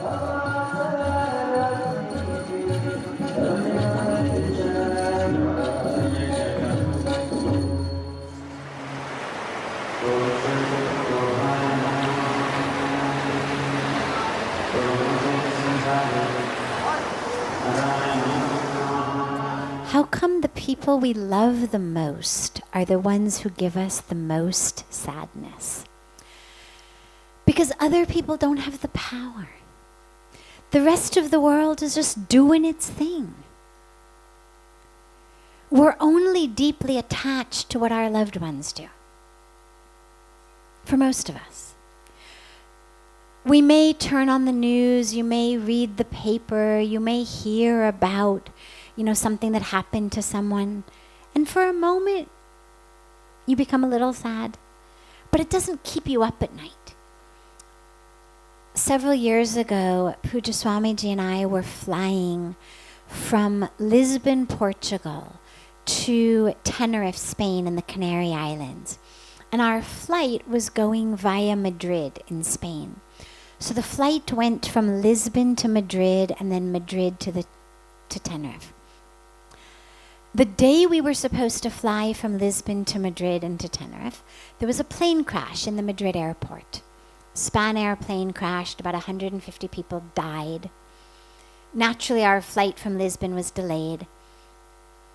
How come the people we love the most are the ones who give us the most sadness? Because other people don't have the power. The rest of the world is just doing its thing. We're only deeply attached to what our loved ones do. For most of us. We may turn on the news, you may read the paper, you may hear about something that happened to someone. And for a moment, you become a little sad. But it doesn't keep you up at night. Several years ago, Puja Swamiji and I were flying from Lisbon, Portugal, to Tenerife, Spain, in the Canary Islands. And our flight was going via Madrid in Spain. So the flight went from Lisbon to Madrid and then Madrid to Tenerife. The day we were supposed to fly from Lisbon to Madrid and to Tenerife, there was a plane crash in the Madrid airport. Spanair plane crashed, about 150 people died. Naturally, our flight from Lisbon was delayed.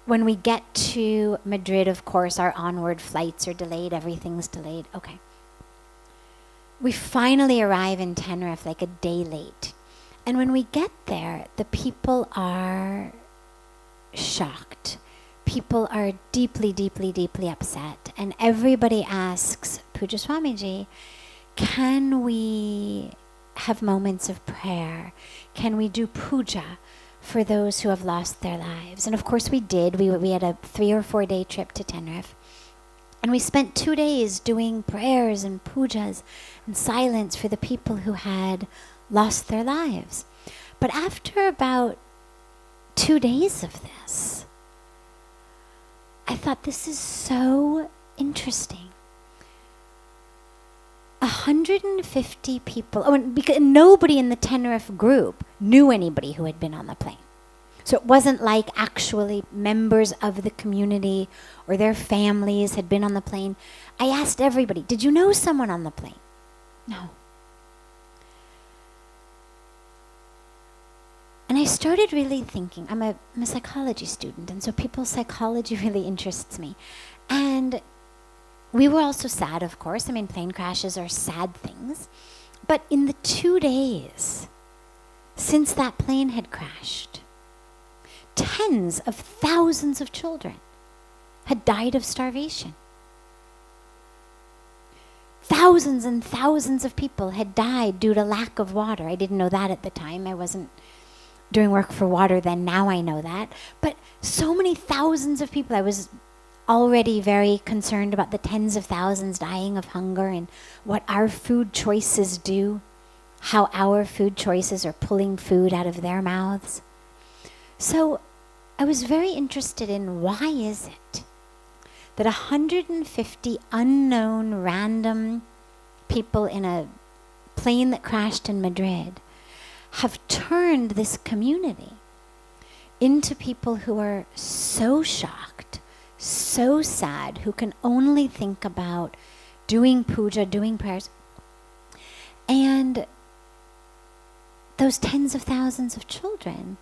When we get to Madrid, of course, our onward flights are delayed, everything's delayed. Okay. We finally arrive in Tenerife like a day late. And when we get there, the people are shocked. People are deeply, deeply, deeply upset. And everybody asks Puja Swamiji, can we have moments of prayer? Can we do puja for those who have lost their lives? And of course we did. We had a 3 or 4 day trip to Tenerife. And we spent 2 days doing prayers and pujas and silence for the people who had lost their lives. But after about 2 days of this, I thought, this is so interesting. 150 people, because nobody in the Tenerife group knew anybody who had been on the plane. So it wasn't like actually members of the community or their families had been on the plane. I asked everybody, did you know someone on the plane? No. And I started really thinking, I'm a psychology student, and so people's psychology really interests me. And we were also sad, of course. Plane crashes are sad things. But in the 2 days since that plane had crashed, tens of thousands of children had died of starvation. Thousands and thousands of people had died due to lack of water. I didn't know that at the time. I wasn't doing work for water then. Now I know that. But so many thousands of people. I was already very concerned about the tens of thousands dying of hunger and what our food choices do, how our food choices are pulling food out of their mouths. So I was very interested in, why is it that 150 unknown random people in a plane that crashed in Madrid have turned this community into people who are so shocked, so sad, who can only think about doing puja, doing prayers. And those tens of thousands of children,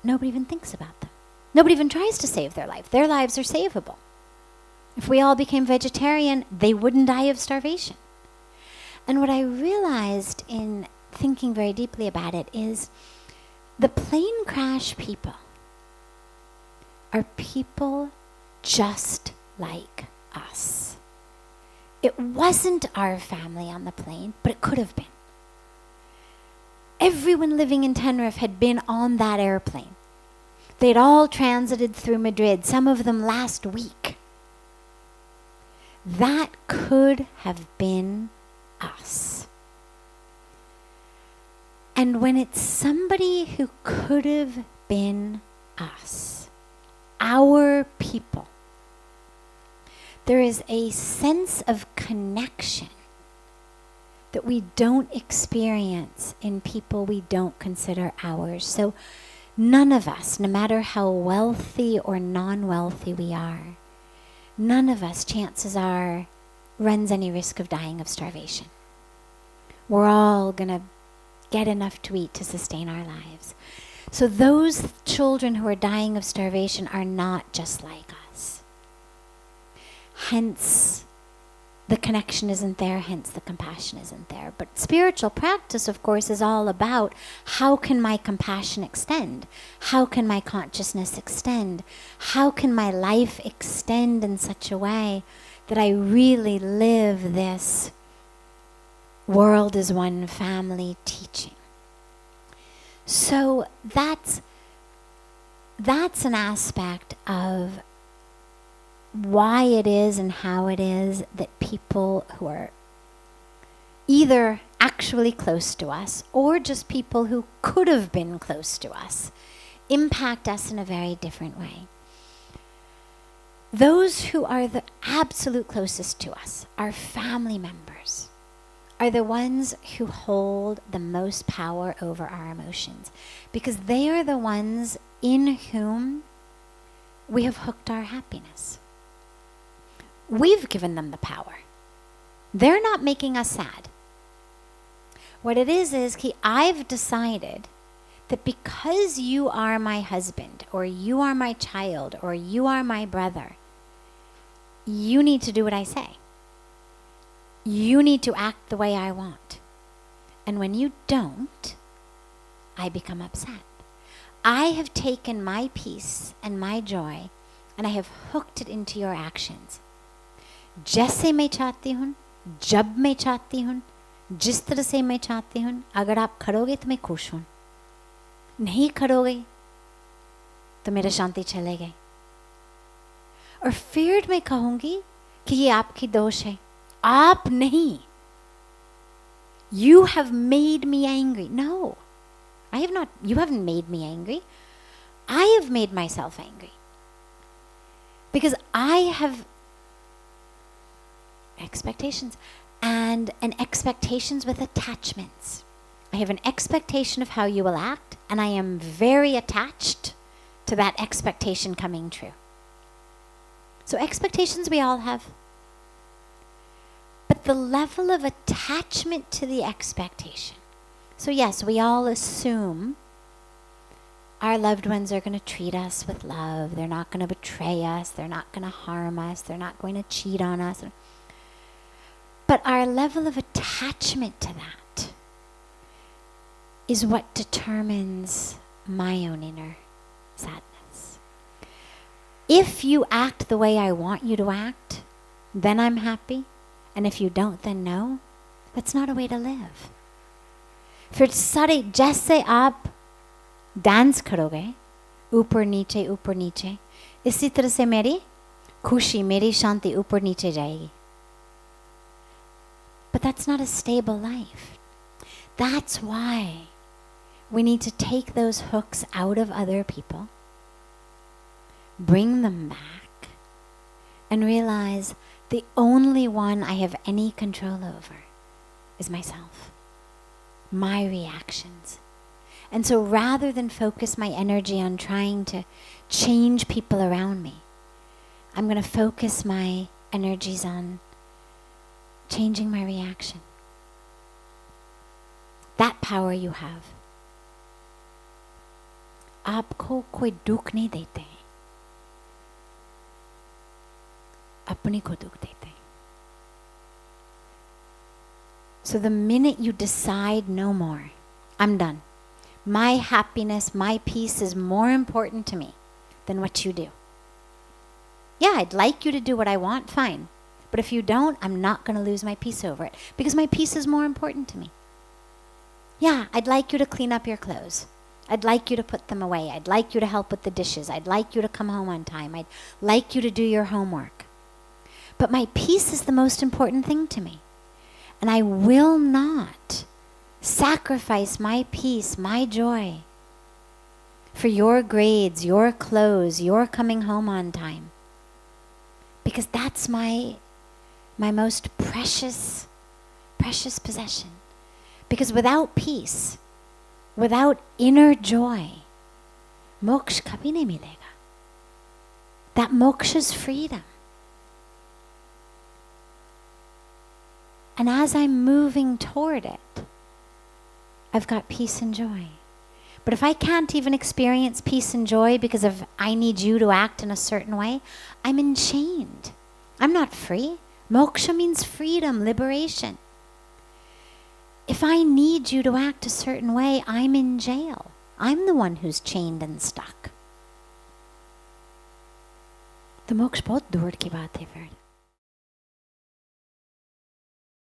nobody even thinks about them. Nobody even tries to save their life. Their lives are savable. If we all became vegetarian, they wouldn't die of starvation. And what I realized in thinking very deeply about it is the plane crash people are people just like us. It wasn't our family on the plane, but it could have been. Everyone living in Tenerife had been on that airplane. They'd all transited through Madrid, some of them last week. That could have been us. And when it's somebody who could have been us, our people, there is a sense of connection that we don't experience in people we don't consider ours. So none of us, no matter how wealthy or non-wealthy we are, none of us, chances are, runs any risk of dying of starvation. We're all going to get enough to eat to sustain our lives. So those children who are dying of starvation are not just like us. Hence, the connection isn't there, hence the compassion isn't there. But spiritual practice, of course, is all about how can my compassion extend? How can my consciousness extend? How can my life extend in such a way that I really live this world is one family teaching? So that's an aspect of why it is and how it is that people who are either actually close to us or just people who could have been close to us impact us in a very different way. Those who are the absolute closest to us, our family members, are the ones who hold the most power over our emotions, because they are the ones in whom we have hooked our happiness. We've given them the power. They're not making us sad. What it is I've decided that because you are my husband, or you are my child, or you are my brother, you need to do what I say. You need to act the way I want. And when you don't, I become upset. I have taken my peace and my joy and I have hooked it into your actions. जैसे मैं चाहती हूँ, जब मैं चाहती हूँ, जिस तरह से मैं चाहती हूँ, अगर आप करोगे तो मैं खुश हूँ, नहीं करोगे तो मेरा शांति चले गई. और फिर मैं कहूँगी कि ये आपकी दोष है, आप नहीं. You have made me angry. No, I have not. You haven't made me angry. I have made myself angry. Because I have expectations, and expectations with attachments. I have an expectation of how you will act, and I am very attached to that expectation coming true. So expectations we all have. But the level of attachment to the expectation. So yes, we all assume our loved ones are going to treat us with love. They're not going to betray us. They're not going to harm us. They're not going to cheat on us. But our level of attachment to that is what determines my own inner sadness. If you act the way I want you to act, then I'm happy. And if you don't, then no. That's not a way to live. फिर सारे जैसे आप dance करोगे ऊपर नीचे, इसी तरह से मेरी खुशी, मेरी शांति ऊपर नीचे जाएगी. But that's not a stable life. That's why we need to take those hooks out of other people, bring them back, and realize the only one I have any control over is myself, my reactions. And so rather than focus my energy on trying to change people around me, I'm going to focus my energies on changing my reaction. That power you have. आपको कोई दुख नहीं देते हैं, अपने को दुख देते हैं. So the minute you decide no more, I'm done. My happiness, my peace is more important to me than what you do. Yeah, I'd like you to do what I want, fine. But if you don't, I'm not going to lose my peace over it because my peace is more important to me. Yeah, I'd like you to clean up your clothes. I'd like you to put them away. I'd like you to help with the dishes. I'd like you to come home on time. I'd like you to do your homework. But my peace is the most important thing to me. And I will not sacrifice my peace, my joy, for your grades, your clothes, your coming home on time. Because that's my most precious precious possession. Because without peace, without inner joy, moksha kabhi nahi milega. That moksha is freedom. And as I'm moving toward it, I've got peace and joy. But if I can't even experience peace and joy because of I need you to act in a certain way, I'm enchained. I'm not free. Moksha means freedom, liberation. If I need you to act a certain way, I'm in jail. I'm the one who's chained and stuck. तो मोक्ष बहुत दूर की बात है फिर.